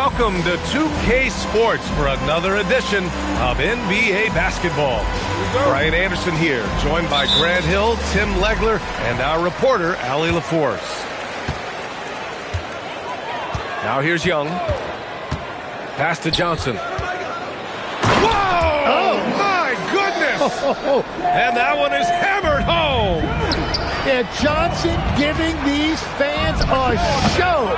welcome to 2K Sports for another edition of NBA basketball. Brian Anderson here, joined by Grant Hill, Tim Legler, and our reporter, Allie LaForce. Now here's Young. Pass to Johnson. Whoa! Oh, my goodness! And that one is hammered home. And Johnson giving these fans a show.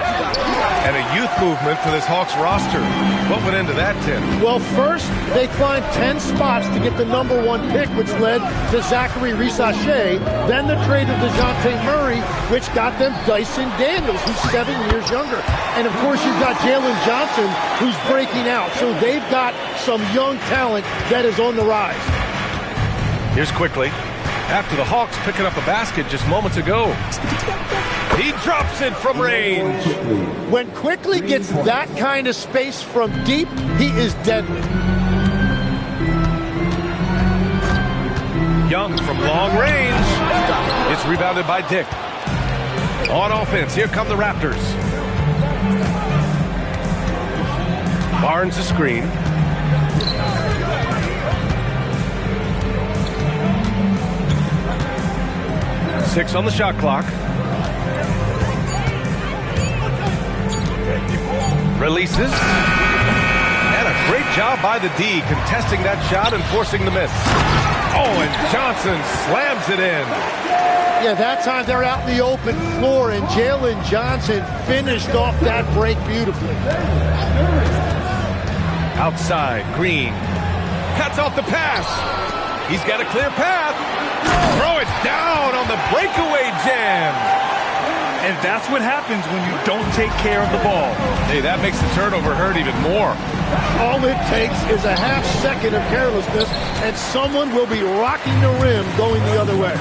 And a youth movement for this Hawks roster. What went into that, Tim? Well, first, they climbed 10 spots to get the #1 pick, which led to Zachary Risacher. Then the trade of DeJounte Murray, which got them Dyson Daniels, who's 7 years younger. And, of course, you've got Jalen Johnson, who's breaking out. So they've got some young talent that is on the rise. Here's Quickly. After the Hawks picking up a basket just moments ago. He drops it from range. When Quickly gets that kind of space from deep, he is deadly. Young from long range. It's rebounded by Dick. On offense, here come the Raptors. Barnes a screen. Six on the shot clock. Releases. And a great job by the D contesting that shot and forcing the miss. Oh, and Johnson slams it in. Yeah, that time they're out in the open floor, and Jalen Johnson finished off that break beautifully. Outside, Green. Cuts off the pass. He's got a clear path. Throw it down on the breakaway jam. And that's what happens when you don't take care of the ball. Hey, that makes the turnover hurt even more. All it takes is a half second of carelessness, and someone will be rocking the rim going the other way.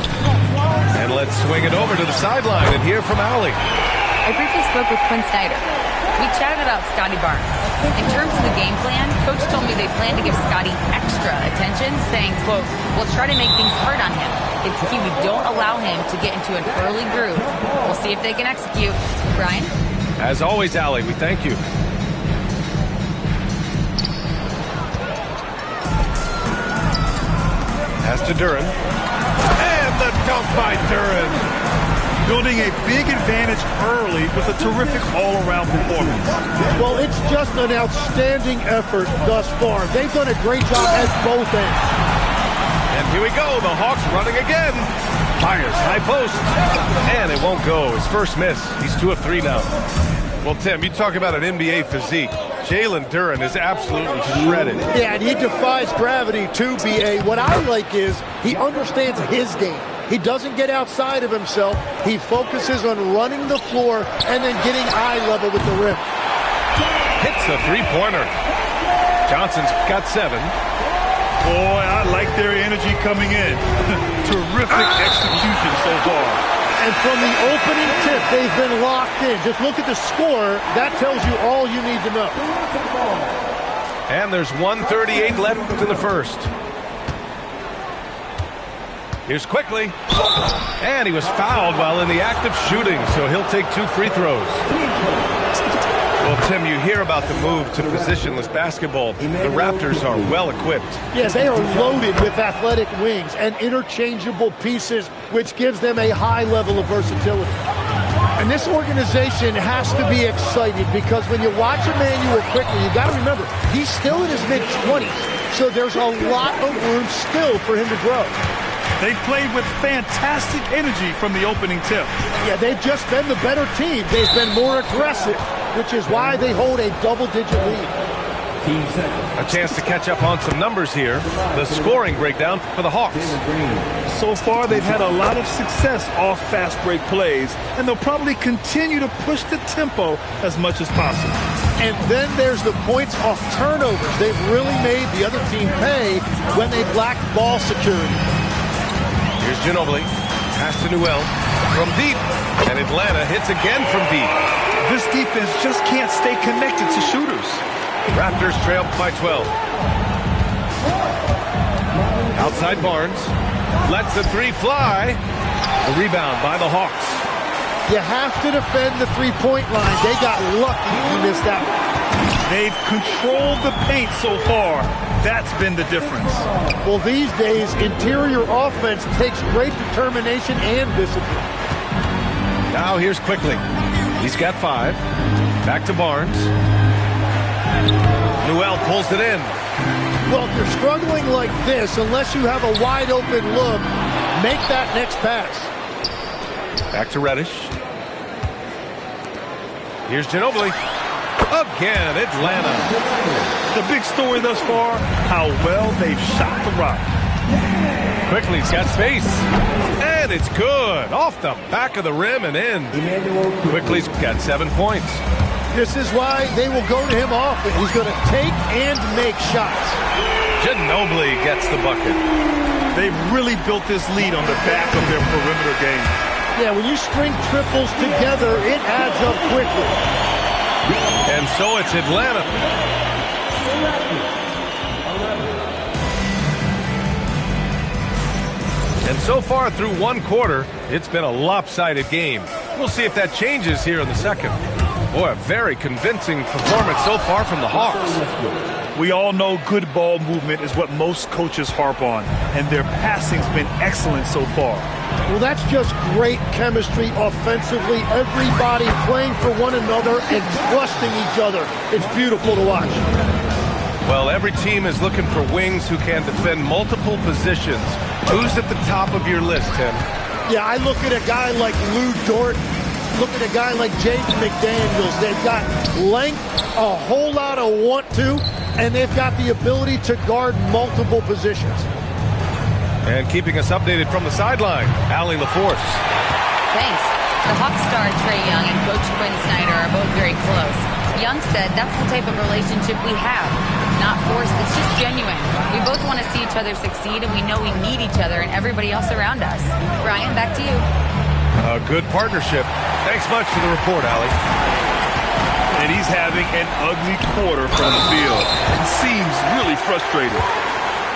And let's swing it over to the sideline and hear from Allie. I briefly spoke with Quinn Snyder. We chatted about Scotty Barnes. In terms of the game plan, Coach told me they plan to give Scotty extra attention, saying, quote, "We'll try to make things hard on him. It's key we don't allow him to get into an early groove. We'll see if they can execute." Brian? As always, Allie, we thank you. Pass to Duren. And the dunk by Duren. Building a big advantage early with a terrific all-around performance. Well, it's just an outstanding effort thus far. They've done a great job at both ends. And here we go, the Hawks running again. Fires, high post. And it won't go, his first miss. He's 2 of 3 now. Well, Tim, you talk about an NBA physique. Jalen Duren is absolutely shredded. Yeah, and he defies gravity too, B.A. What I like is he understands his game. He doesn't get outside of himself. He focuses on running the floor and then getting eye level with the rim. Hits a three-pointer. Johnson's got 7. Boy, I like their energy coming in. Terrific execution so far. And from the opening tip, they've been locked in. Just look at the score. That tells you all you need to know. And there's 1:38 left in the first. Here's Quickly. And he was fouled while in the act of shooting, so he'll take 2 free throws. Well, Tim, you hear about the move to positionless basketball. The Raptors are well equipped. Yeah, they are loaded with athletic wings and interchangeable pieces, which gives them a high level of versatility. And this organization has to be excited because when you watch Immanuel Quickly, you got to remember, he's still in his mid-20s, so there's a lot of room still for him to grow. They played with fantastic energy from the opening tip. Yeah, they've just been the better team. They've been more aggressive, which is why they hold a double-digit lead. A chance to catch up on some numbers here. The scoring breakdown for the Hawks. So far, they've had a lot of success off fast break plays, and they'll probably continue to push the tempo as much as possible. And then there's the points off turnovers. They've really made the other team pay when they've lacked ball security. Here's Ginobili. Pass to Newell. From deep. And Atlanta hits again from deep. This defense just can't stay connected to shooters. Raptors trail by 12. Outside Barnes. Lets the 3 fly. The rebound by the Hawks. You have to defend the three-point line. They got lucky you missed that one. They've controlled the paint so far. That's been the difference. Well, these days, interior offense takes great determination and discipline. Now here's Quickly. He's got 5. Back to Barnes. Newell pulls it in. Well, if you're struggling like this, unless you have a wide open look, make that next pass. Back to Reddish. Here's Ginobili. Again, Atlanta. The big story thus far, how well they've shot the rock. Quickly's got space. And it's good. Off the back of the rim and in. Quickly's got 7 points. This is why they will go to him often. He's going to take and make shots. Ginobili gets the bucket. They've really built this lead on the back of their perimeter game. Yeah, when you string triples together, it adds up quickly. And so it's Atlanta. And so far through one quarter, it's been a lopsided game. We'll see if that changes here in the second. Boy, a very convincing performance so far from the Hawks. We all know good ball movement is what most coaches harp on, and their passing's been excellent so far. Well, that's just great chemistry offensively. Everybody playing for one another and trusting each other. It's beautiful to watch. Well, every team is looking for wings who can defend multiple positions. Who's at the top of your list, Tim? Yeah, I look at a guy like Lou Dort. Look at a guy like Jaden McDaniels. They've got length, a whole lot of want to, and they've got the ability to guard multiple positions. And keeping us updated from the sideline, Allie LaForce. Thanks. The Hawks star Trae Young and Coach Quinn Snyder are both very close. Young said that's the type of relationship we have. It's not forced, it's just genuine. We both want to see each other succeed, and we know we need each other and everybody else around us. Brian, back to you. A good partnership. Thanks much for the report, Allie. And he's having an ugly quarter from the field and seems really frustrated.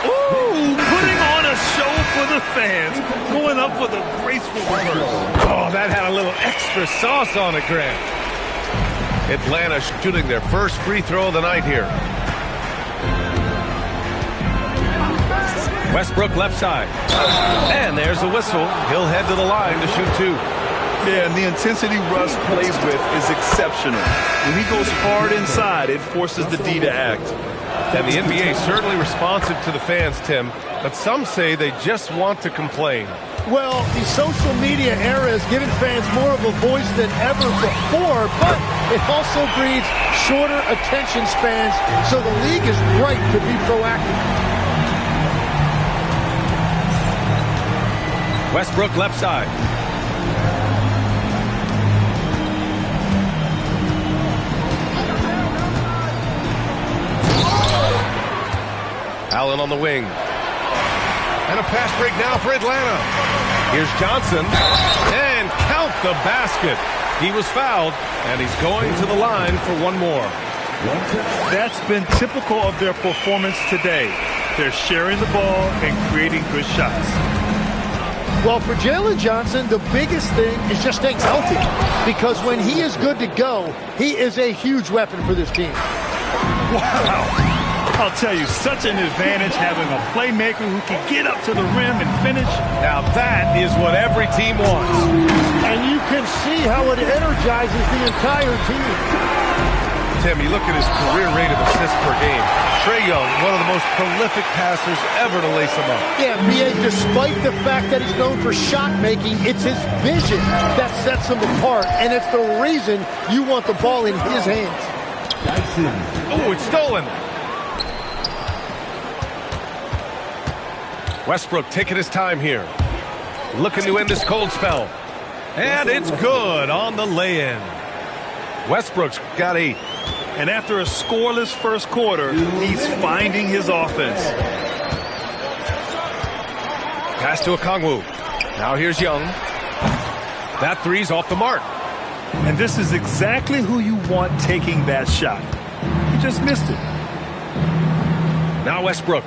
Ooh, putting on a show for the fans, going up with a graceful reverse. Oh, that had a little extra sauce on it, Grant. Atlanta shooting their first free throw of the night here. Westbrook left side. And there's the whistle. He'll head to the line to shoot 2. Yeah, and the intensity Russ plays with is exceptional. When he goes hard inside, it forces the D to act. And the NBA certainly responsive to the fans, Tim, but some say they just want to complain. Well, the social media era has given fans more of a voice than ever before, but it also breeds shorter attention spans, so the league is right to be proactive. Westbrook left side. Allen on the wing. And a fast break now for Atlanta. Here's Johnson. And count the basket. He was fouled, and he's going to the line for one more. That's been typical of their performance today. They're sharing the ball and creating good shots. Well, for Jalen Johnson, the biggest thing is just staying healthy, because when he is good to go, he is a huge weapon for this team. Wow. I'll tell you, such an advantage having a playmaker who can get up to the rim and finish. Now that is what every team wants. And you can see how it energizes the entire team. Tim, you look at his career rate of assists per game. Trae Young, one of the most prolific passers ever to lace him up. Yeah, B.A., despite the fact that he's known for shot making, it's his vision that sets him apart, and it's the reason you want the ball in his hands. Oh, it's stolen. Westbrook taking his time here. Looking to end this cold spell. And it's good on the lay-in. Westbrook's got 8. And after a scoreless first quarter, he's finding his offense. Pass to Okongwu. Now here's Young. That three's off the mark. And this is exactly who you want taking that shot. He just missed it. Now Westbrook.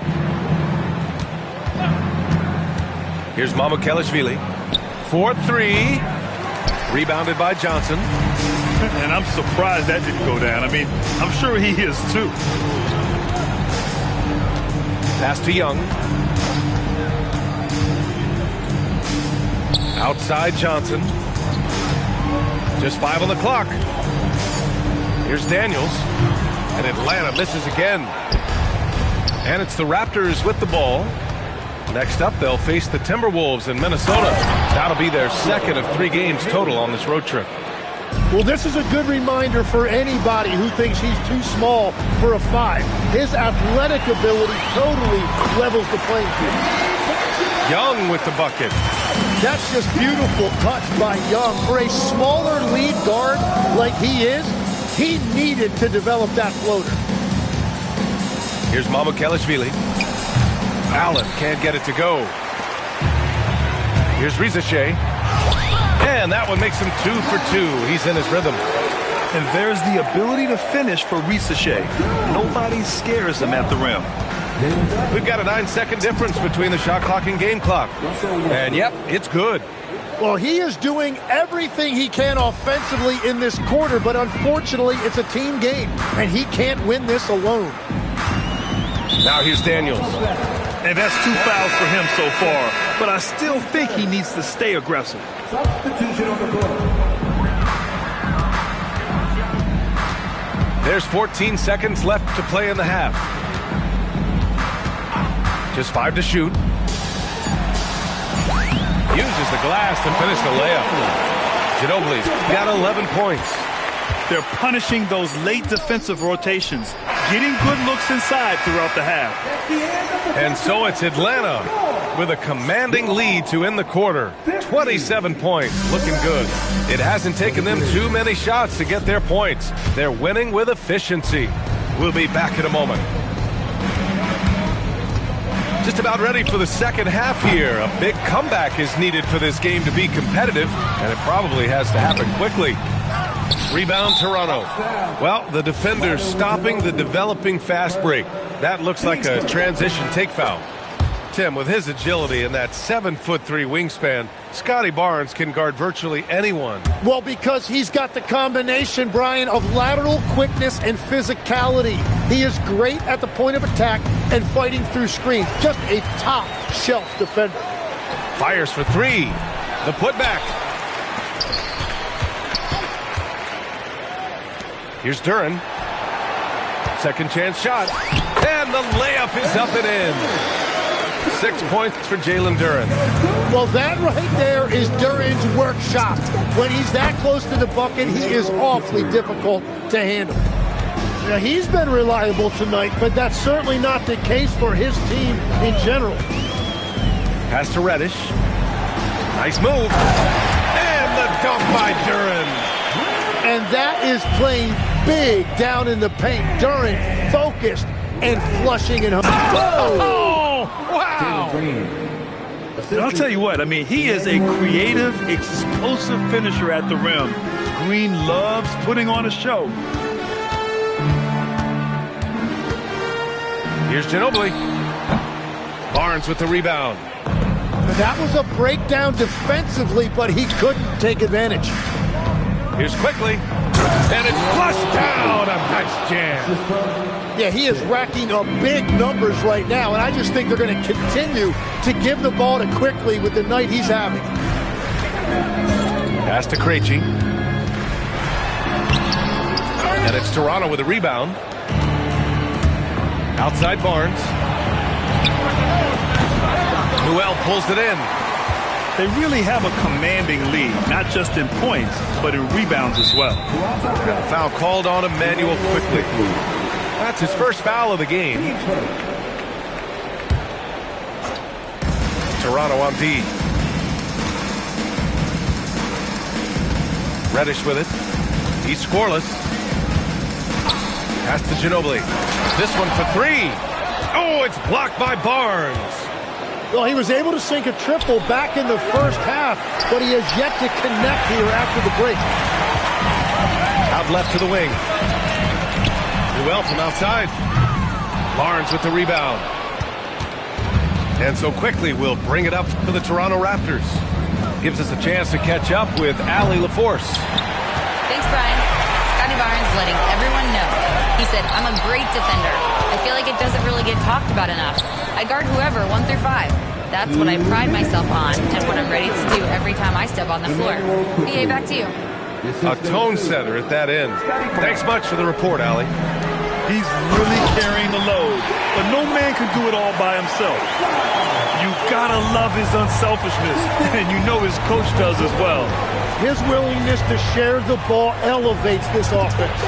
Here's Mamukelashvili. 4-3. Rebounded by Johnson. And I'm surprised that didn't go down. I mean, I'm sure he is too. Pass to Young. Outside Johnson. Just 5 on the clock. Here's Daniels. And Atlanta misses again. And it's the Raptors with the ball. Next up, they'll face the Timberwolves in Minnesota. That'll be their second of 3 games total on this road trip. Well, this is a good reminder for anybody who thinks he's too small for a 5. His athletic ability totally levels the playing field. Young with the bucket. That's just beautiful touch by Young. For a smaller lead guard like he is, he needed to develop that floater. Here's Mamukelashvili. Allen can't get it to go. Here's Risache. And that one makes him 2 for 2. He's in his rhythm. And there's the ability to finish for Risache. Nobody scares him at the rim. We've got a 9-second difference between the shot clock and game clock. And yep, it's good. Well, he is doing everything he can offensively in this quarter, but unfortunately, it's a team game, and he can't win this alone. Now here's Daniels. And that's 2 fouls for him so far. But I still think he needs to stay aggressive. Substitution on the court. There's 14 seconds left to play in the half. Just 5 to shoot. Uses the glass to finish the layup. Ginobili's got 11 points. They're punishing those late defensive rotations, getting good looks inside throughout the half. And so it's Atlanta with a commanding lead to end the quarter. 27 points, looking good. It hasn't taken them too many shots to get their points. They're winning with efficiency. We'll be back in a moment. Just about ready for the second half here. A big comeback is needed for this game to be competitive, and it probably has to happen quickly. Rebound Toronto. Well, the defender's stopping the developing fast break. That looks like a transition take foul. Tim, with his agility and that 7'3" wingspan, Scotty Barnes can guard virtually anyone. Well, because he's got the combination, Brian, of lateral quickness and physicality. He is great at the point of attack and fighting through screens. Just a top-shelf defender. Fires for 3. The putback. Here's Duren. Second chance shot. And the layup is up and in. 6 points for Jalen Duren. Well, that right there is Duren's workshop. When he's that close to the bucket, he is awfully difficult to handle. Now, he's been reliable tonight, but that's certainly not the case for his team in general. Pass to Reddish. Nice move. And the dunk by Duren. And that is playing big down in the paint. Duren focused and flushing it home. Oh, wow. I'll tell you what, I mean, he is a creative, explosive finisher at the rim. Green loves putting on a show. Here's Ginobili. Barnes with the rebound. That was a breakdown defensively, but he couldn't take advantage. Here's Quickly. And it's flushed down. A nice jam. Yeah, he is racking up big numbers right now, and I just think they're going to continue to give the ball to Quickly with the night he's having. Pass to Krejci. And it's Toronto with a rebound. Outside Barnes. Newell pulls it in. They really have a commanding lead, not just in points, but in rebounds as well. And a foul called on Emmanuel Quickly. That's his first foul of the game. Toronto on D. Reddish with it. He's scoreless. Pass to Ginobili. This one for 3. Oh, it's blocked by Barnes. Well, he was able to sink a triple back in the first half, but he has yet to connect here after the break. Out left to the wing. Newell from outside. Barnes with the rebound. And so Quickly will bring it up for the Toronto Raptors. gives us a chance to catch up with Allie LaForce. Thanks, Brian. Scotty Barnes letting everyone know. He said, I'm a great defender. I feel like it doesn't really get talked about enough. I guard whoever, 1 through 5. That's what I pride myself on and what I'm ready to do every time I step on the floor. BA, back to you. A tone setter at that end. Thanks much for the report, Allie. He's really carrying the load, but no man can do it all by himself. You gotta love his unselfishness, and you know his coach does as well. His willingness to share the ball elevates this offense.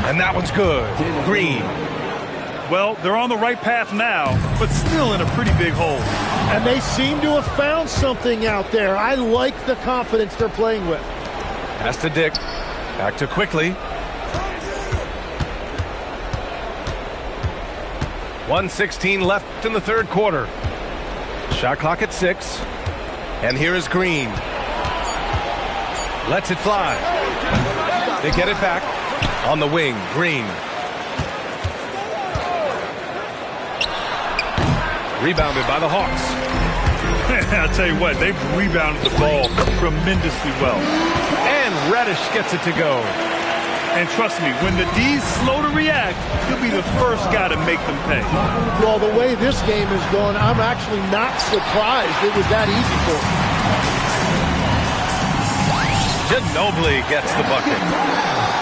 And that one's good. Green. Well, they're on the right path now, but still in a pretty big hole. And they seem to have found something out there. I like the confidence they're playing with. Pass to Dick. Back to Quickly. 1:16 left in the third quarter. Shot clock at 6. And here is Green. Lets it fly. They get it back. On the wing, Green. Rebounded by the Hawks. I'll tell you what, they've rebounded the ball tremendously well. And Reddish gets it to go. And trust me, when the D's slow to react, he'll be the first guy to make them pay. Well, the way this game is going, I'm actually not surprised it was that easy for him. Ginobili gets the bucket.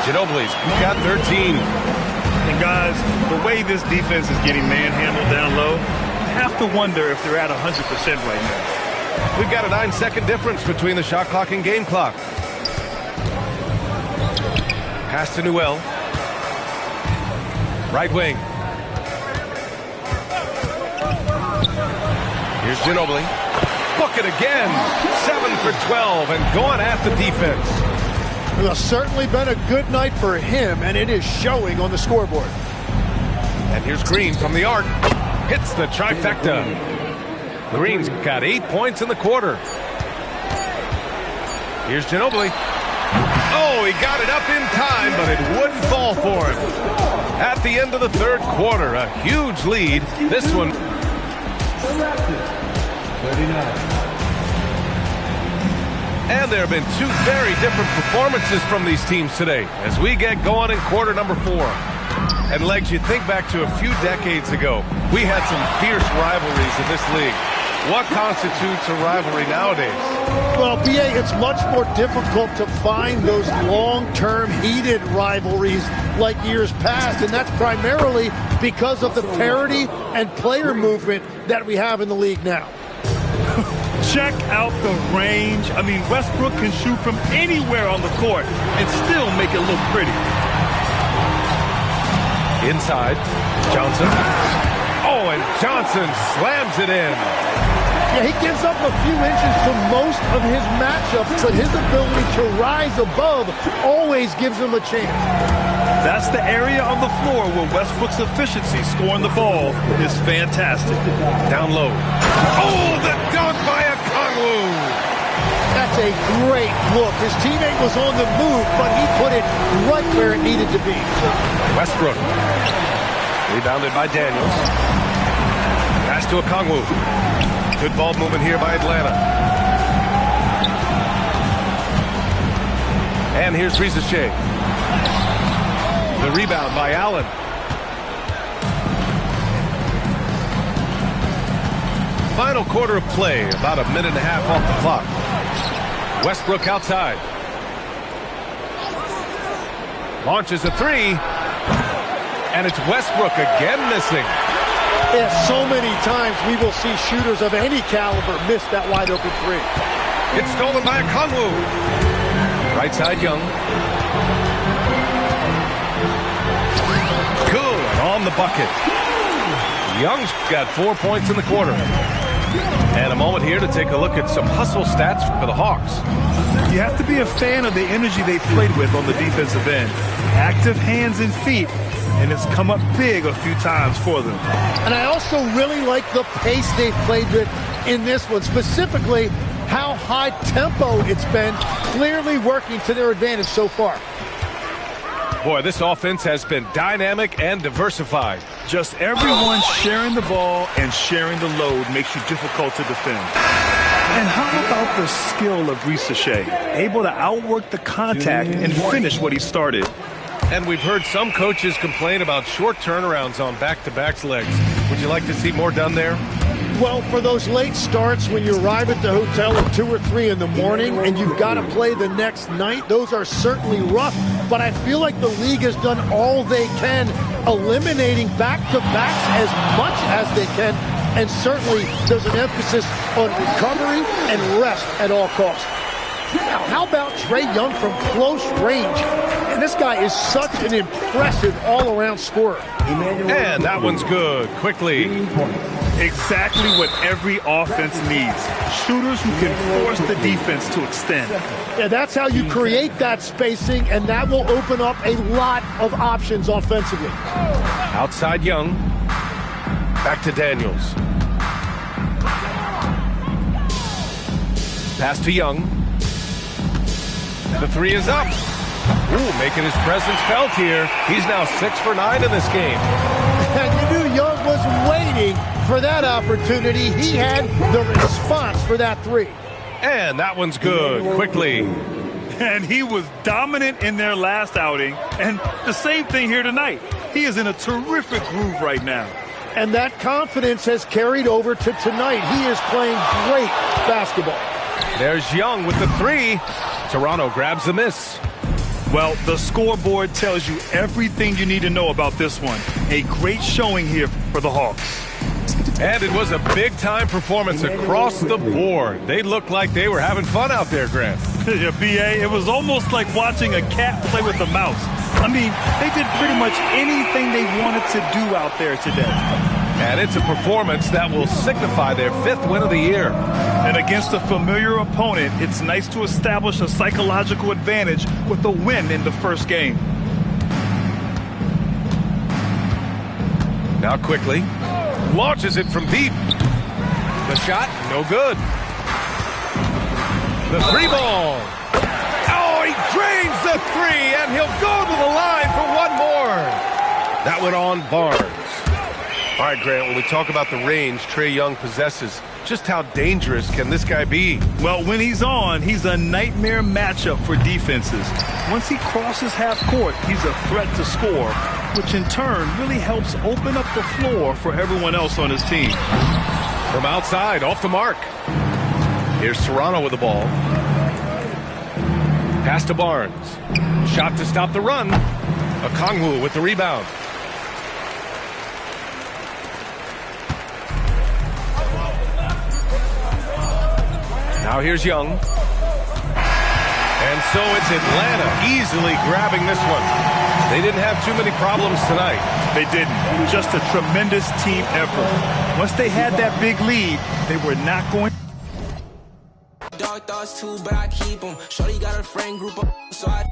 Ginobili's got 13. And guys, the way this defense is getting manhandled down low, I have to wonder if they're at 100% right now. We've got a 9-second difference between the shot clock and game clock. Pass to Newell. Right wing. Here's Ginobili. Book it again. 7 for 12 and going at the defense. It's certainly been a good night for him, and it is showing on the scoreboard. And here's Green from the arc. Hits the trifecta. Green's got 8 points in the quarter. Here's Ginobili. Oh, he got it up in time, but it wouldn't fall for him. At the end of the third quarter, a huge lead. This one. 39. And there have been 2 very different performances from these teams today as we get going in quarter number 4. And Legs, you think back to a few decades ago, we had some fierce rivalries in this league. What constitutes a rivalry nowadays? Well, BA, it's much more difficult to find those long-term heated rivalries like years past, and that's primarily because of the parity and player movement that we have in the league now. Check out the range. I mean, Westbrook can shoot from anywhere on the court and still make it look pretty. Inside, Johnson. Oh, and Johnson slams it in. Yeah, he gives up a few inches to most of his matchups, but his ability to rise above always gives him a chance. That's the area of the floor where Westbrook's efficiency scoring the ball is fantastic. Down low. Oh, the dunk by Okongwu. That's a great look. His teammate was on the move, but he put it right where it needed to be. Westbrook. Rebounded by Daniels. Pass to Okongwu. Good ball movement here by Atlanta. And here's Risache. The rebound by Allen. Final quarter of play, about a minute and a half off the clock. Westbrook outside. Launches a 3. And it's Westbrook again missing. Yeah, so many times we will see shooters of any caliber miss that wide open 3. It's stolen by Okongwu. Right side, Young. Good on the bucket. Young's got 4 points in the quarter. And a moment here to take a look at some hustle stats for the Hawks. You have to be a fan of the energy they played with on the defensive end. Active hands and feet. And it's come up big a few times for them. And I also really like the pace they've played with in this one, specifically how high tempo it's been, clearly working to their advantage so far. Boy, this offense has been dynamic and diversified. Just everyone sharing the ball and sharing the load makes you difficult to defend. And how about the skill of Risache? Able to outwork the contact and finish what he started. And we've heard some coaches complain about short turnarounds on back-to-backs legs. Would you like to see more done there? Well, for those late starts when you arrive at the hotel at 2 or 3 in the morning and you've got to play the next night, those are certainly rough. But I feel like the league has done all they can, eliminating back-to-backs as much as they can. And certainly there's an emphasis on recovery and rest at all costs. Now, how about Trae Young from close range? And this guy is such an impressive all-around scorer. And that one's good. Quickly. Exactly what every offense needs. Shooters who can force the defense to extend. Yeah, that's how you create that spacing, and that will open up a lot of options offensively. Outside Young. Back to Daniels. Pass to Young. The three is up. Ooh, making his presence felt here. He's now 6 for 9 in this game. And you knew Young was waiting for that opportunity. He had the response for that three. And that one's good. Quickly. And he was dominant in their last outing. And the same thing here tonight. He is in a terrific groove right now. And that confidence has carried over to tonight. He is playing great basketball. There's Young with the three. Toronto grabs the miss. Well, the scoreboard tells you everything you need to know about this one. A great showing here for the Hawks. And it was a big-time performance across the board. They looked like they were having fun out there, Grant. Yeah, B.A., it was almost like watching a cat play with a mouse. I mean, they did pretty much anything they wanted to do out there today. And it's a performance that will signify their 5th win of the year. And against a familiar opponent, it's nice to establish a psychological advantage with a win in the first game. Now quickly, launches it from deep. The shot, no good. The three ball. Oh, he drains the three, and he'll go to the line for one more. That went on Barnes. All right, Grant, when we talk about the range Trae Young possesses, just how dangerous can this guy be? Well, when he's on, he's a nightmare matchup for defenses. Once he crosses half court, he's a threat to score, which in turn really helps open up the floor for everyone else on his team. From outside, off the mark. Here's Toronto with the ball. Pass to Barnes. Shot to stop the run. Okongwu with the rebound. Now here's Young. And so it's Atlanta easily grabbing this one. They didn't have too many problems tonight. They didn't. Just a tremendous team effort. Once they had that big lead, they were not going. Dark thoughts too, but I keep them. Shorty got a friend group up, so I